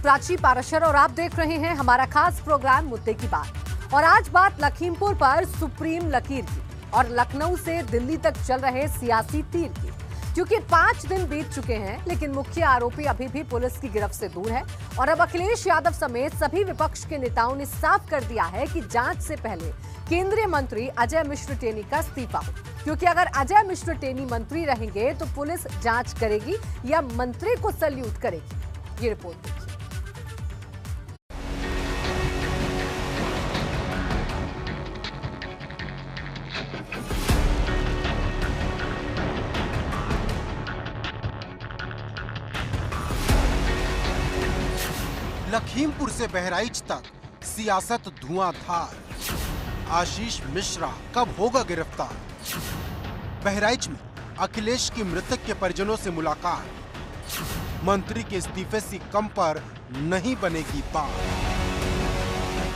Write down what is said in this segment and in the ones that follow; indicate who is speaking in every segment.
Speaker 1: प्राची पाराशर और आप देख रहे हैं हमारा खास प्रोग्राम मुद्दे की बात। और आज बात लखीमपुर पर सुप्रीम लकीर की और लखनऊ से दिल्ली तक चल रहे सियासी तीर की, क्योंकि 5 दिन बीत चुके हैं लेकिन मुख्य आरोपी अभी भी पुलिस की गिरफ्त से दूर है। और अब अखिलेश यादव समेत सभी विपक्ष के नेताओं ने साफ कर दिया है कि जांच से पहले केंद्रीय मंत्री अजय मिश्र टेनी का इस्तीफा हो, क्योंकि अगर अजय मिश्र टेनी मंत्री रहेंगे तो पुलिस जांच करेगी या मंत्री को सल्यूट करेगी। ये रिपोर्ट देखिए।
Speaker 2: लखीमपुर से बहराइच तक सियासत धुआंधार। आशीष मिश्रा कब होगा गिरफ्तार? बहराइच में अखिलेश की मृतक के परिजनों से मुलाकात। मंत्री के इस्तीफे से कम पर नहीं बनेगी बात।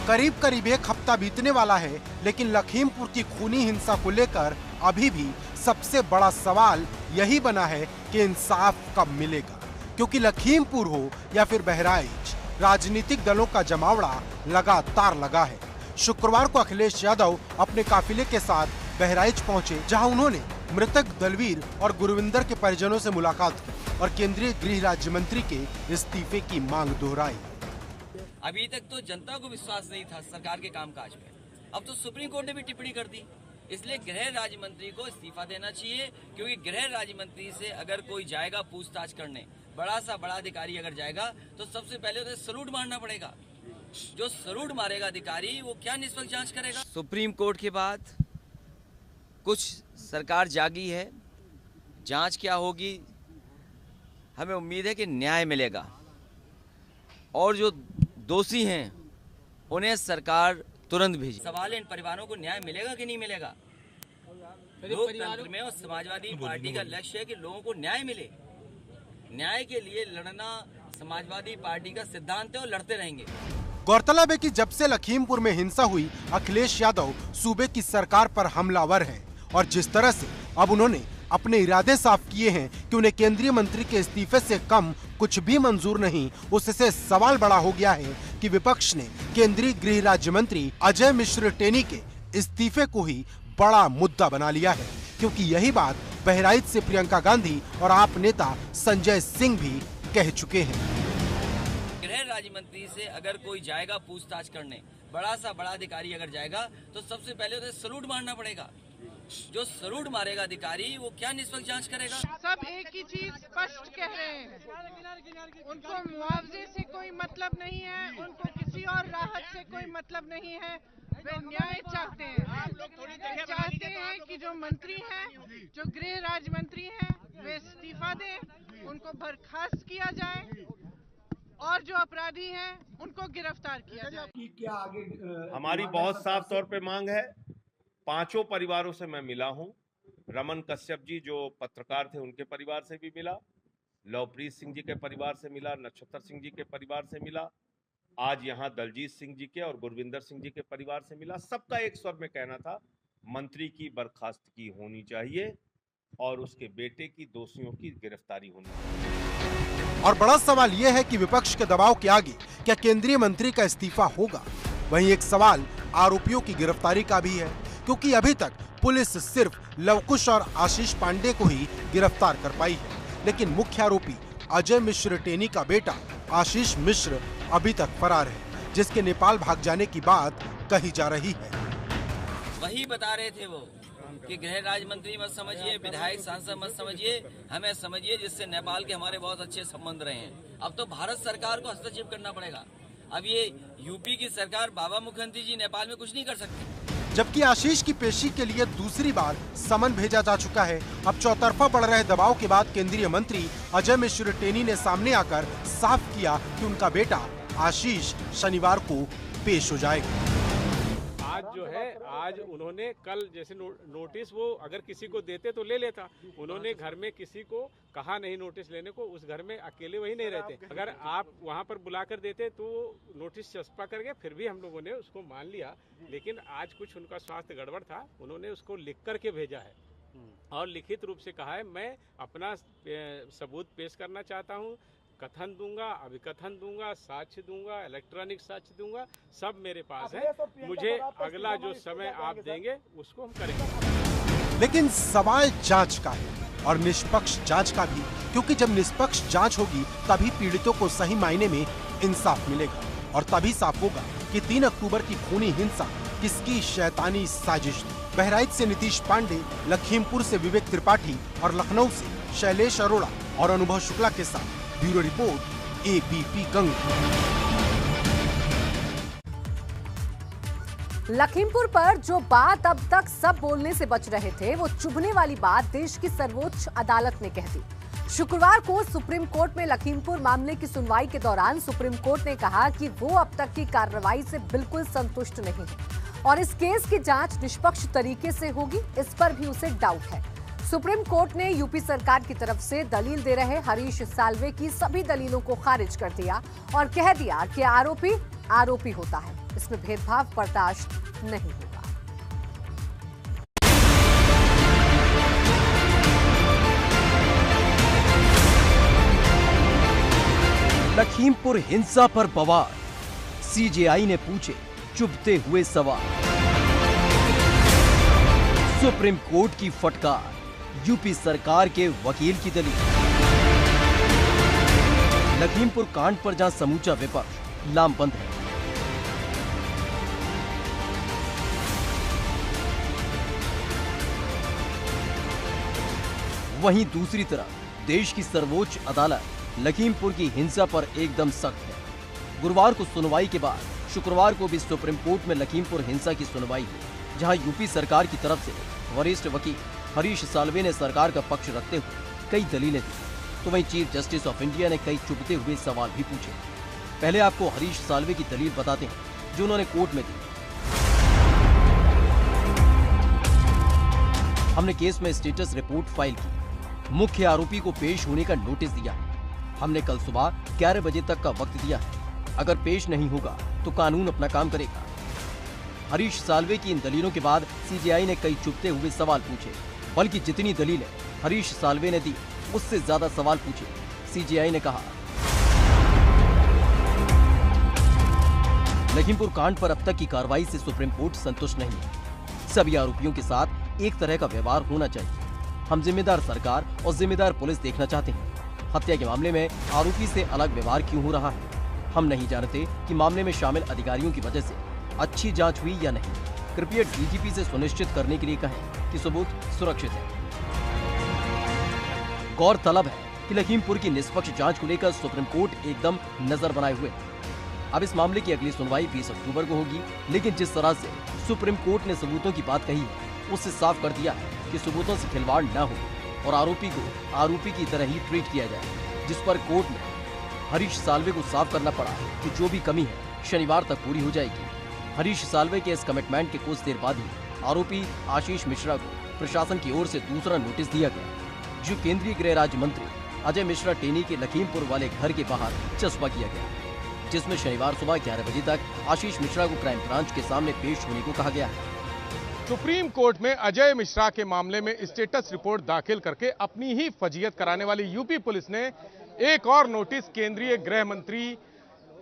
Speaker 2: करीब करीब 1 हफ्ता बीतने वाला है, लेकिन लखीमपुर की खूनी हिंसा को लेकर अभी भी सबसे बड़ा सवाल यही बना है कि इंसाफ कब मिलेगा, क्योंकि लखीमपुर हो या फिर बहराइच, राजनीतिक दलों का जमावड़ा लगातार लगा है। शुक्रवार को अखिलेश यादव अपने काफिले के साथ बहराइच पहुंचे, जहां उन्होंने मृतक दलवीर और गुरविंदर के परिजनों से मुलाकात की और केंद्रीय गृह राज्य मंत्री के इस्तीफे की मांग दोहराई।
Speaker 3: अभी तक तो जनता को विश्वास नहीं था सरकार के कामकाज पे, अब तो सुप्रीम कोर्ट ने भी टिप्पणी कर दी। इसलिए गृह राज्य मंत्री को इस्तीफा देना चाहिए, क्योंकि गृह राज्य मंत्री से अगर कोई जाएगा पूछताछ करने, बड़ा सा बड़ा अधिकारी अगर जाएगा तो सबसे पहले तो सलूट मारना पड़ेगा। जो सलूट मारेगा अधिकारी वो क्या निष्पक्ष जांच करेगा? सुप्रीम कोर्ट के बाद कुछ सरकार जागी है, जांच क्या होगी, हमें उम्मीद है कि न्याय मिलेगा और जो दोषी हैं उन्हें सरकार तुरंत भेजे। सवाल है इन परिवारों को न्याय मिलेगा कि नहीं मिलेगा। लोकतंत्र में और समाजवादी पार्टी का लक्ष्य है कि लोगों को न्याय मिले। न्याय के लिए लड़ना समाजवादी पार्टी का सिद्धांत है और लड़ते रहेंगे।
Speaker 2: गौरतलब है कि जब से लखीमपुर में हिंसा हुई, अखिलेश यादव सूबे की सरकार पर हमलावर हैं और जिस तरह से अब उन्होंने अपने इरादे साफ किए हैं कि उन्हें केंद्रीय मंत्री के इस्तीफे से कम कुछ भी मंजूर नहीं, उससे सवाल बड़ा हो गया है कि विपक्ष ने केंद्रीय गृह राज्य मंत्री अजय मिश्र टेनी के इस्तीफे को ही बड़ा मुद्दा बना लिया है, क्योंकि यही बात बहराइच से प्रियंका गांधी और आप नेता संजय सिंह भी कह चुके हैं।
Speaker 3: गृह राज्य मंत्री से अगर कोई जाएगा पूछताछ करने, बड़ा सा बड़ा अधिकारी अगर जाएगा तो सबसे पहले तो सलूट मारना पड़ेगा। जो सलूट मारेगा अधिकारी वो क्या निष्पक्ष जांच करेगा?
Speaker 4: सब एक ही चीज स्पष्ट कह रहे हैं, उनको मुआवजे से कोई मतलब नहीं है, उनको किसी और राहत से कोई मतलब नहीं है, वे न्याय चाहते हैं। चाहते हैं कि जो मंत्री हैं, जो गृह राज्य मंत्री हैं, वे इस्तीफा दें, उनको बर्खास्त किया जाए और जो अपराधी हैं उनको गिरफ्तार किया जाए।
Speaker 5: क्या आगे हमारी बहुत साफ तौर पे मांग है। 5 परिवारों से मैं मिला हूं। रमन कश्यप जी जो पत्रकार थे उनके परिवार से भी मिला, लवप्रीत सिंह जी के परिवार से मिला, नक्षत्र सिंह जी के परिवार से मिला, आज यहाँ दलजीत सिंह जी के और गुरविंदर सिंह जी के परिवार से मिला। सबका एक स्वर में कहना था मंत्री की बर्खास्तगी होनी चाहिए और उसके बेटे की दोषियों की गिरफ्तारी होनी चाहिए।
Speaker 2: और बड़ा सवाल यह है कि विपक्ष के दबाव के आगे क्या केंद्रीय मंत्री का इस्तीफा होगा? वहीं एक सवाल आरोपियों की गिरफ्तारी का भी है, क्योंकि अभी तक पुलिस सिर्फ लवकुश और आशीष पांडे को ही गिरफ्तार कर पाई है, लेकिन मुख्य आरोपी अजय मिश्र टेनी का बेटा आशीष मिश्र अभी तक फरार है, जिसके नेपाल भाग जाने की बात कही जा रही है।
Speaker 3: वही बता रहे थे वो कि गृह राज्य मंत्री मत समझिए, विधायक सांसद मत समझिए, हमें समझिए जिससे नेपाल के हमारे बहुत अच्छे संबंध रहे हैं। अब तो भारत सरकार को हस्तक्षेप करना पड़ेगा। अब ये यूपी की सरकार, बाबा मुख्यमंत्री जी नेपाल में कुछ नहीं कर सकते।
Speaker 2: जबकि आशीष की पेशी के लिए दूसरी बार समन भेजा जा चुका है। अब चौतरफा बढ़ रहे दबाव के बाद केंद्रीय मंत्री अजय मिश्र टेनी ने सामने आकर साफ किया कि उनका बेटा आशीष शनिवार को पेश हो जाएगा।
Speaker 6: आज जो है, आज उन्होंने कल जैसे नोटिस वो अगर किसी को देते तो ले लेता, उन्होंने घर में किसी को कहा नहीं नोटिस लेने को, उस घर में अकेले वही नहीं रहते। अगर आप वहां पर बुलाकर देते तो नोटिस चस्पा करके फिर भी हम लोगों ने उसको मान लिया, लेकिन आज कुछ उनका स्वास्थ्य गड़बड़ था, उन्होंने उसको लिख करके भेजा है और लिखित रूप से कहा है मैं अपना सबूत पेश करना चाहता हूँ कथन दूंगा, अभिकथन दूंगा, साक्ष्य दूंगा, इलेक्ट्रॉनिक साक्ष्य दूंगा, सब मेरे पास है। मुझे अगला जो समय आप देंगे उसको हम करेंगे।
Speaker 2: लेकिन सवाल जांच का है और निष्पक्ष जांच का भी, क्योंकि जब निष्पक्ष जांच होगी तभी पीड़ितों को सही मायने में इंसाफ मिलेगा और तभी साफ होगा कि 3 अक्टूबर की खूनी हिंसा किसकी शैतानी साजिश थी। बहराइच से नीतीश पांडे, लखीमपुर से विवेक त्रिपाठी और लखनऊ से शैलेश अरोड़ा और अनुभव शुक्ला के साथ bureau report ABP Ganga.
Speaker 1: Lakhimpur पर जो बात अब तक सब बोलने से बच रहे थे, वो चुभने वाली बात देश की सर्वोच्च अदालत ने कह दी। शुक्रवार को सुप्रीम कोर्ट में लखीमपुर मामले की सुनवाई के दौरान सुप्रीम कोर्ट ने कहा कि वो अब तक की कार्रवाई से बिल्कुल संतुष्ट नहीं है और इस केस की जांच निष्पक्ष तरीके से होगी, इस पर भी उसे डाउट है। सुप्रीम कोर्ट ने यूपी सरकार की तरफ से दलील दे रहे हरीश साल्वे की सभी दलीलों को खारिज कर दिया और कह दिया कि आरोपी आरोपी होता है, इसमें भेदभाव बर्दाश्त नहीं होगा।
Speaker 7: लखीमपुर हिंसा पर बवाल, CJI ने पूछे चुभते हुए सवाल। सुप्रीम कोर्ट की फटकार, यूपी सरकार के वकील की दलील। लखीमपुर कांड पर जहां समूचा विपक्ष लामबंद है, वहीं दूसरी तरफ देश की सर्वोच्च अदालत लखीमपुर की हिंसा पर एकदम सख्त है। गुरुवार को सुनवाई के बाद शुक्रवार को भी सुप्रीम कोर्ट में लखीमपुर हिंसा की सुनवाई हुई, जहां यूपी सरकार की तरफ से वरिष्ठ वकील हरीश साल्वे ने सरकार का पक्ष रखते हुए कई दलीलें दी, तो वहीं चीफ जस्टिस ऑफ इंडिया ने कई चुभते हुए सवाल भी पूछे। पहले आपको हरीश साल्वे की दलील बताते हैं जो उन्होंने कोर्ट में दी। हमने केस में स्टेटस रिपोर्ट फाइल की, मुख्य आरोपी को पेश होने का नोटिस दिया है। हमने कल सुबह 11 बजे तक का वक्त दिया है, अगर पेश नहीं होगा तो कानून अपना काम करेगा। हरीश साल्वे की इन दलीलों के बाद CJI ने कई चुभते हुए सवाल पूछे, बल्कि जितनी दलीलें हरीश साल्वे ने दी उससे ज्यादा सवाल पूछे। CJI ने कहा, लखीमपुर कांड पर अब तक की कार्रवाई से सुप्रीम कोर्ट संतुष्ट नहीं है। सभी आरोपियों के साथ एक तरह का व्यवहार होना चाहिए। हम जिम्मेदार सरकार और जिम्मेदार पुलिस देखना चाहते हैं। हत्या के मामले में आरोपी से अलग व्यवहार क्यों हो रहा है? हम नहीं जानते कि मामले में शामिल अधिकारियों की वजह से अच्छी जांच हुई या नहीं। कृपया DGP से सुनिश्चित करने के लिए कहें कि सबूत सुरक्षित है। गौरतलब है कि लखीमपुर की निष्पक्ष जांच को लेकर सुप्रीम कोर्ट एकदम नजर बनाए हुए है। अब इस मामले की अगली सुनवाई 20 अक्टूबर को होगी, लेकिन जिस तरह से सुप्रीम कोर्ट ने सबूतों की बात कही है, उससे साफ कर दिया है कि सबूतों से खिलवाड़ न हो और आरोपी को आरोपी की तरह ही ट्रीट किया जाए, जिस पर कोर्ट में हरीश साल्वे को साफ करना पड़ा कि जो भी कमी है शनिवार तक पूरी हो जाएगी। हरीश साल्वे के इस कमिटमेंट के कुछ देर बाद ही आरोपी आशीष मिश्रा को प्रशासन की ओर से दूसरा नोटिस दिया गया, जो केंद्रीय गृह राज्य मंत्री अजय मिश्रा टेनी के लखीमपुर वाले घर के बाहर चस्पा किया गया, जिसमें शनिवार सुबह 11 बजे तक आशीष मिश्रा को क्राइम ब्रांच के सामने पेश होने को कहा गया है।
Speaker 8: सुप्रीम कोर्ट में अजय मिश्रा के मामले में स्टेटस रिपोर्ट दाखिल करके अपनी ही फजीयत कराने वाली यूपी पुलिस ने एक और नोटिस केंद्रीय गृह मंत्री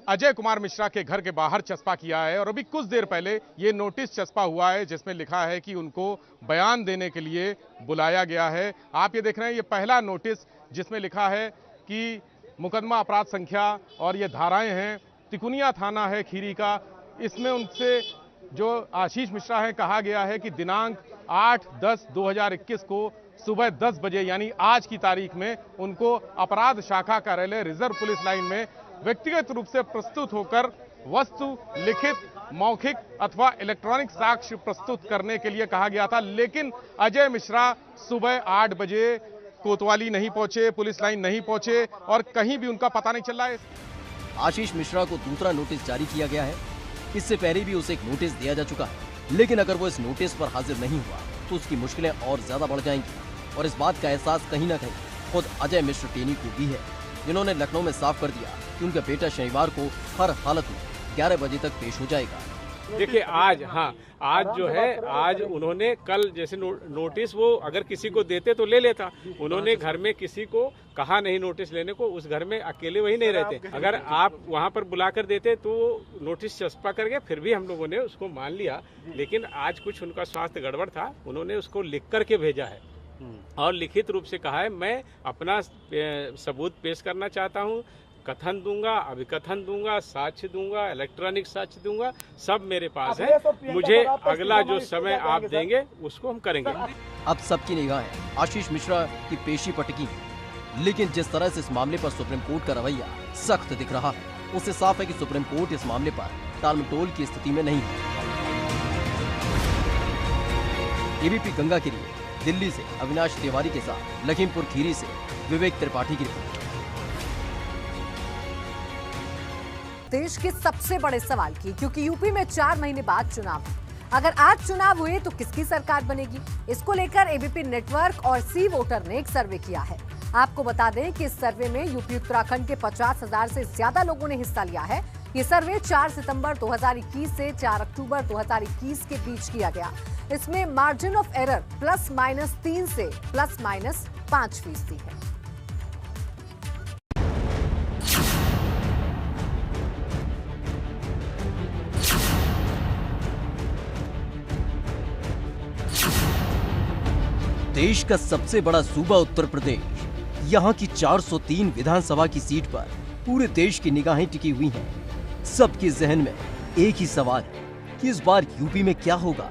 Speaker 8: अजय कुमार मिश्रा के घर के बाहर चस्पा किया है और अभी कुछ देर पहले ये नोटिस चस्पा हुआ है, जिसमें लिखा है कि उनको बयान देने के लिए बुलाया गया है। आप ये देख रहे हैं, ये पहला नोटिस जिसमें लिखा है कि मुकदमा अपराध संख्या और ये धाराएं हैं, तिकुनिया थाना है खीरी का। इसमें उनसे जो आशीष मिश्रा है कहा गया है कि दिनांक 8/10/2021 को सुबह 10 बजे यानी आज की तारीख में उनको अपराध शाखा कार्यालय रिजर्व पुलिस लाइन में व्यक्तिगत रूप से प्रस्तुत होकर वस्तु, लिखित, मौखिक अथवा इलेक्ट्रॉनिक साक्ष्य प्रस्तुत करने के लिए कहा गया था। लेकिन अजय मिश्रा सुबह 8 बजे कोतवाली नहीं पहुंचे, पुलिस लाइन नहीं पहुंचे और कहीं भी उनका पता नहीं चल रहा है।
Speaker 7: आशीष मिश्रा को दूसरा नोटिस जारी किया गया है। इससे पहले भी उसे एक नोटिस दिया जा चुका है, लेकिन अगर वो इस नोटिस पर हाजिर नहीं हुआ तो उसकी मुश्किलें और ज्यादा बढ़ जाएंगी। और इस बात का एहसास कहीं ना कहीं खुद अजय मिश्र टेनी को भी है, जिन्होंने लखनऊ में साफ कर दिया कि उनका बेटा शनिवार को हर हालत में 11 बजे तक पेश हो जाएगा।
Speaker 6: देखिए आज जो है, आज उन्होंने कल जैसे नोटिस वो अगर किसी को देते तो ले लेता, उन्होंने घर में किसी को कहा नहीं नोटिस लेने को, उस घर में अकेले वही नहीं रहते। अगर आप वहाँ पर बुला कर देते तो नोटिस चस्पा करके फिर भी हम लोगों ने उसको मान लिया, लेकिन आज कुछ उनका स्वास्थ्य गड़बड़ था, उन्होंने उसको लिख करके भेजा है और लिखित रूप से कहा है मैं अपना सबूत पेश करना चाहता हूँ, कथन दूंगा, अभिकथन दूंगा, साक्ष्य दूंगा, इलेक्ट्रॉनिक साक्ष्य दूंगा, सब मेरे पास है। मुझे अगला जो समय आप देंगे उसको हम करेंगे।
Speaker 7: अब सबकी निगाहें आशीष मिश्रा की पेशी पर टिकी हैं। लेकिन जिस तरह से इस मामले पर सुप्रीम कोर्ट का रवैया सख्त दिख रहा है, उससे साफ है कि सुप्रीम कोर्ट इस मामले पर टालमटोल की स्थिति में नहीं है। एबीपी गंगा के लिए दिल्ली से अविनाश तिवारी के साथ लखीमपुर खीरी से विवेक त्रिपाठी की रिपोर्ट।
Speaker 1: देश के सबसे बड़े सवाल की, क्योंकि यूपी में 4 महीने बाद चुनाव है। अगर आज चुनाव हुए तो किसकी सरकार बनेगी, इसको लेकर एबीपी नेटवर्क और सी वोटर ने एक सर्वे किया है। आपको बता दें कि इस सर्वे में यूपी उत्तराखंड के 50,000 से ज्यादा लोगों ने हिस्सा लिया है। ये सर्वे 4 सितंबर 2021 से 4 अक्टूबर 2021 के बीच किया गया। इसमें मार्जिन ऑफ एरर +-3 से +-5% है।
Speaker 7: देश का सबसे बड़ा सूबा उत्तर प्रदेश, यहाँ की 403 विधानसभा की सीट पर पूरे देश की निगाहें टिकी हुई हैं। सबके जहन में एक ही सवाल है कि इस बार यूपी में क्या होगा,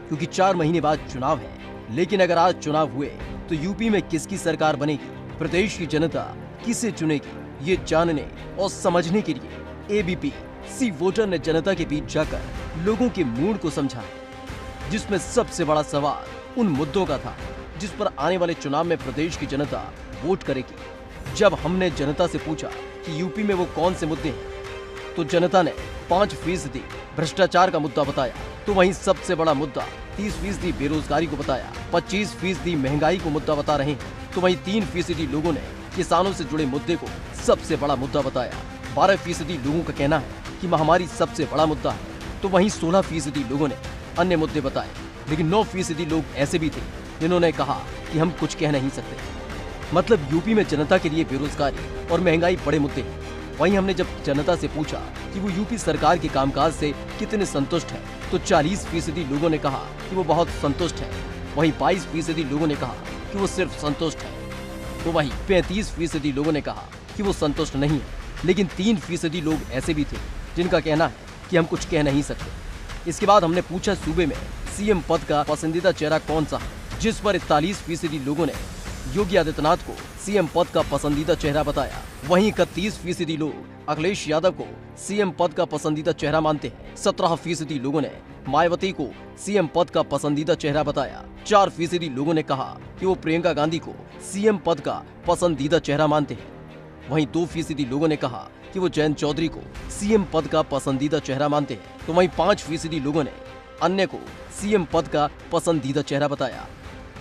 Speaker 7: क्योंकि 4 महीने बाद चुनाव है। लेकिन अगर आज चुनाव हुए तो यूपी में किसकी सरकार बनेगी, प्रदेश की जनता किसे चुनेगी, ये जानने और समझने के लिए एबीपी सी वोटर ने जनता के बीच जाकर लोगों के मूड को समझा है, जिसमें सबसे बड़ा सवाल उन मुद्दों का था जिस पर आने वाले चुनाव में प्रदेश की जनता वोट करेगी। जब हमने जनता से पूछा कि यूपी में वो कौन से मुद्दे हैं, तो जनता ने 5% भ्रष्टाचार का मुद्दा बताया, तो वहीं सबसे बड़ा मुद्दा 30% बेरोजगारी को बताया, 25% महंगाई को मुद्दा बता रहे हैं, तो वहीं 3% लोगों ने किसानों से जुड़े मुद्दे को सबसे बड़ा मुद्दा बताया। 12% लोगों का कहना है कि महामारी सबसे बड़ा मुद्दा है, तो वहीं 16% लोगों ने अन्य मुद्दे बताए। लेकिन 9% लोग ऐसे भी थे जिन्होंने कहा कि हम कुछ कह नहीं सकते। मतलब यूपी में जनता के लिए बेरोजगारी और महंगाई बड़े मुद्दे हैं। वहीं हमने जब जनता से पूछा कि वो यूपी सरकार के कामकाज से कितने संतुष्ट हैं, तो 40% लोगों ने कहा कि वो बहुत संतुष्ट हैं। वहीं 22% लोगों ने कहा कि वो सिर्फ संतुष्ट हैं। तो वहीं 35% लोगों ने कहा कि वो संतुष्ट नहीं है। लेकिन 3% लोग ऐसे भी थे जिनका कहना है कि हम कुछ कह नहीं सकते। इसके बाद हमने पूछा सूबे में सीएम पद का पसंदीदा चेहरा कौन सा है, जिस पर 41% लोगों ने योगी आदित्यनाथ को सीएम पद का पसंदीदा चेहरा बताया। वहीं 31% लोग अखिलेश यादव को सीएम पद का पसंदीदा चेहरा मानते हैं। 17% लोगों ने मायावती को सीएम पद का पसंदीदा चेहरा बताया। 4% लोगों ने कहा कि वो प्रियंका गांधी को सीएम पद का पसंदीदा चेहरा मानते हैं। वहीं 2% लोगों ने कहा कि वो जयंत चौधरी को सीएम पद का पसंदीदा चेहरा मानते हैं। तो वहीं 5% लोगों ने अन्य को सीएम पद का पसंदीदा चेहरा बताया।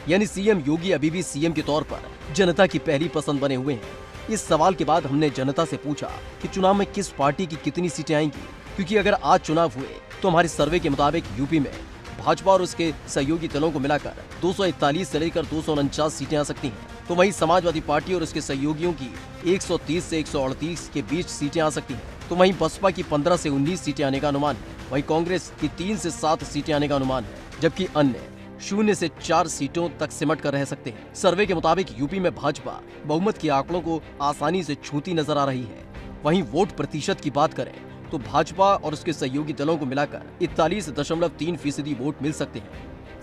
Speaker 7: यानी सीएम योगी अभी भी सीएम के तौर पर जनता की पहली पसंद बने हुए हैं। इस सवाल के बाद हमने जनता से पूछा कि चुनाव में किस पार्टी की कितनी सीटें आएंगी, क्योंकि अगर आज चुनाव हुए तो हमारे सर्वे के मुताबिक यूपी में भाजपा और उसके सहयोगी दलों को मिलाकर 241 से लेकर 249 सीटें आ सकती हैं। तो वहीं समाजवादी पार्टी और उसके सहयोगियों की 130 से 138 के बीच सीटें आ सकती हैं। तो वहीं बसपा की 15 से 19 सीटें आने का अनुमान है। वहीं कांग्रेस की 3 से 7 सीटें आने का अनुमान है, जबकि अन्य 0 से 4 सीटों तक सिमट कर रह सकते हैं। सर्वे के मुताबिक यूपी में भाजपा बहुमत के आंकड़ों को आसानी से छूती नजर आ रही है। वहीं वोट प्रतिशत की बात करें तो भाजपा और उसके सहयोगी दलों को मिलाकर 41.3% वोट मिल सकते हैं।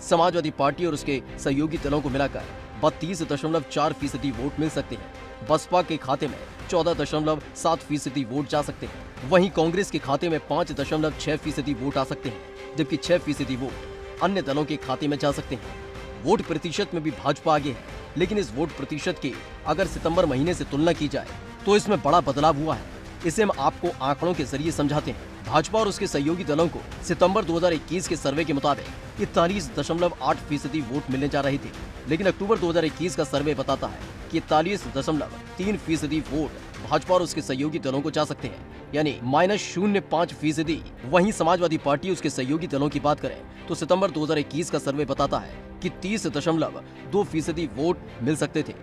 Speaker 7: समाजवादी पार्टी और उसके सहयोगी दलों को मिलाकर 32.4% वोट मिल सकते हैं। बसपा के खाते में 14.7% वोट जा सकते हैं। वहीं कांग्रेस के खाते में 5.6% वोट आ सकते हैं, जबकि 6% वोट अन्य दलों के खाते में जा सकते हैं। वोट प्रतिशत में भी भाजपा आगे है, लेकिन इस वोट प्रतिशत की अगर सितंबर महीने से तुलना की जाए तो इसमें बड़ा बदलाव हुआ है। इसे हम आपको आंकड़ों के जरिए समझाते हैं। भाजपा और उसके सहयोगी दलों को सितंबर 2021 के सर्वे के मुताबिक 41.8% वोट मिलने जा रहे थे, लेकिन अक्टूबर 2021 का सर्वे बताता है कि 41.3% वोट भाजपा और उसके सहयोगी दलों को जा सकते हैं, यानी -0.5%। वहीं समाजवादी पार्टी उसके सहयोगी दलों की बात करें तो सितंबर 2021 का सर्वे बताता है कि 30.2% वोट मिल सकते थे,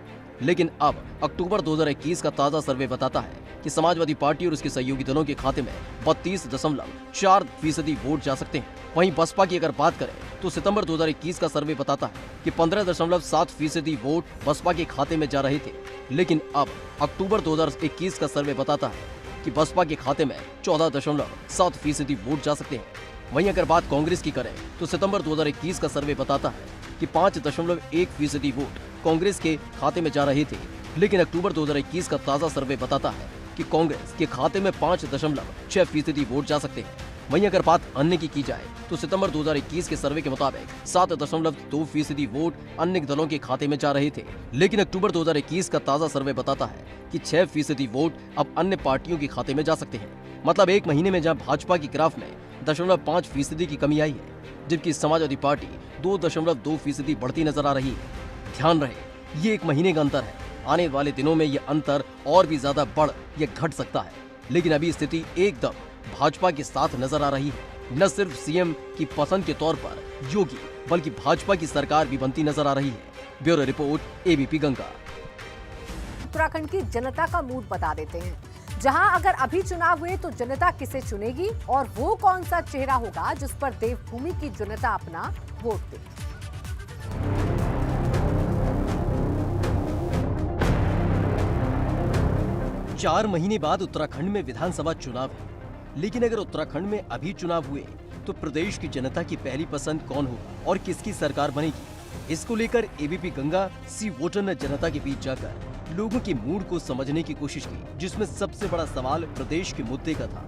Speaker 7: लेकिन अब अक्टूबर 2021 का ताजा सर्वे बताता है कि समाजवादी पार्टी और उसके सहयोगी दलों के खाते में 32.4% वोट जा सकते हैं। वहीं बसपा की अगर बात करें तो सितंबर 2021 का सर्वे बताता है कि 15.7% वोट बसपा के खाते में जा रहे थे, लेकिन अब अक्टूबर 2021 का सर्वे बताता है कि बसपा के खाते में 14.7% वोट जा सकते हैं। वहीं अगर बात कांग्रेस की करें तो सितंबर 2021 का सर्वे बताता है कि 5.1% वोट कांग्रेस के खाते में जा रहे थे, लेकिन अक्टूबर 2021 का ताजा सर्वे बताता है कि कांग्रेस के खाते में 5.6% वोट जा सकते हैं। वहीं अगर बात अन्य की जाए तो सितंबर 2021 के सर्वे के मुताबिक 7.2% वोट अन्य दलों के खाते में जा रहे थे, लेकिन अक्टूबर 2021 का ताजा सर्वे बताता है कि 6% वोट अब अन्य पार्टियों के खाते में जा सकते हैं। मतलब एक महीने में जहां भाजपा की ग्राफ में 0.5% की कमी आई है, जबकि समाजवादी पार्टी 2.2% बढ़ती नजर आ रही है। ध्यान रहे, ये एक महीने का अंतर है। आने वाले दिनों में ये अंतर और भी ज्यादा बढ़ या घट सकता है, लेकिन अभी स्थिति एकदम भाजपा के साथ नजर आ रही है। न सिर्फ सीएम की पसंद के तौर पर योगी, बल्कि भाजपा की सरकार भी बनती नजर आ रही है। Bureau report, ABP Ganga.
Speaker 1: Uttarakhand की जनता का मूड बता देते हैं। जहां अगर अभी चुनाव हुए तो जनता किसे चुनेगी और वो कौन सा चेहरा होगा जिस पर देवभूमि की जनता अपना वोट देगी।
Speaker 7: 4 महीने बाद उत्तराखंड में विधानसभा चुनाव है, लेकिन अगर उत्तराखंड में अभी चुनाव हुए तो प्रदेश की जनता की पहली पसंद कौन होगा और किसकी सरकार बनेगी, इसको लेकर एबीपी गंगा सी वोटर ने जनता के बीच जाकर लोगों के मूड को समझने की कोशिश की, जिसमें सबसे बड़ा सवाल प्रदेश के मुद्दे का था,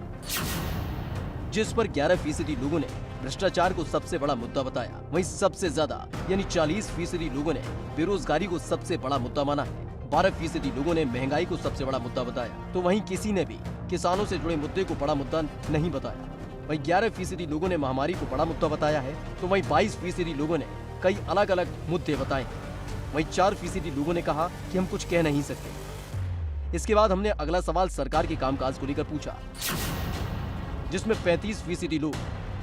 Speaker 7: जिस पर 11% लोगों ने भ्रष्टाचार को सबसे बड़ा मुद्दा बताया। वहीं सबसे ज्यादा यानी 40% लोगों ने बेरोजगारी को सबसे बड़ा मुद्दा माना है। 12% लोगों ने महंगाई को सबसे बड़ा मुद्दा बताया, तो वहीं किसी ने भी किसानों से जुड़े मुद्दे को बड़ा मुद्दा नहीं बताया। वहीं 11% लोगों ने महामारी को बड़ा मुद्दा बताया है, तो वहीं 22% लोगों ने कई अलग अलग मुद्दे बताए हैं। वहीं 4% लोगों ने कहा कि हम कुछ कह नहीं सकते। इसके बाद हमने अगला सवाल सरकार के कामकाज को लेकर पूछा, जिसमें 35% लोग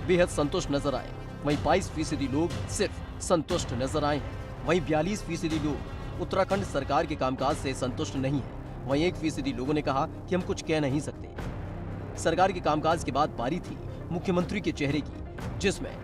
Speaker 7: बेहद संतुष्ट नजर आए। वहीं 22% लोग सिर्फ संतुष्ट नजर आए हैं। वहीं 42% लोग उत्तराखंड सरकार के कामकाज से संतुष्ट नहीं है। वहीं 1% लोगों ने कहा कि हम कुछ कह नहीं सकते। सरकार के कामकाज के बाद बारी थी मुख्यमंत्री के चेहरे की, जिसमें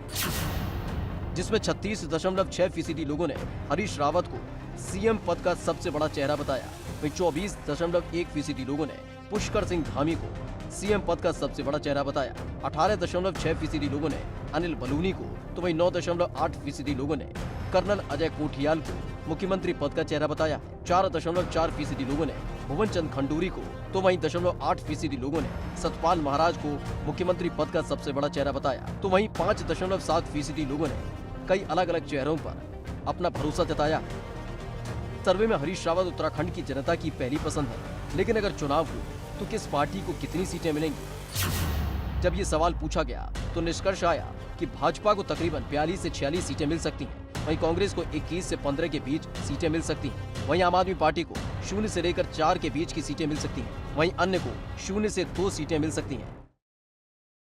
Speaker 7: 36.6% लोगों ने हरीश रावत को सीएम पद का सबसे बड़ा चेहरा बताया। वहीं 24.1% लोगों ने पुष्कर सिंह धामी को सीएम पद का सबसे बड़ा चेहरा बताया। 18.6% लोगों ने अनिल बलूनी को, तो वहीं 9.8% लोगों ने कर्नल अजय कोठियाल को मुख्यमंत्री पद का चेहरा बताया। 4.4% लोगों ने भुवन चंद खंडूरी को, तो वहीं 0.8% लोगों ने सतपाल महाराज को मुख्यमंत्री पद का सबसे बड़ा चेहरा बताया। तो वहीं 5.7% लोगों ने कई अलग अलग चेहरों पर अपना भरोसा जताया। सर्वे में हरीश रावत उत्तराखंड की जनता की पहली पसंद है, लेकिन अगर चुनाव हो तो किस पार्टी को कितनी सीटें मिलेंगी? जब ये सवाल पूछा गया तो निष्कर्ष आया कि भाजपा को तकरीबन 42 से 46 सीटें मिल सकती हैं। वहीं कांग्रेस को 21 से 15 के बीच सीटें मिल सकती हैं। वहीं आम आदमी पार्टी को 0 से लेकर 4 के बीच की सीटें मिल सकती हैं। वहीं अन्य को 0 से 2 सीटें मिल सकती हैं।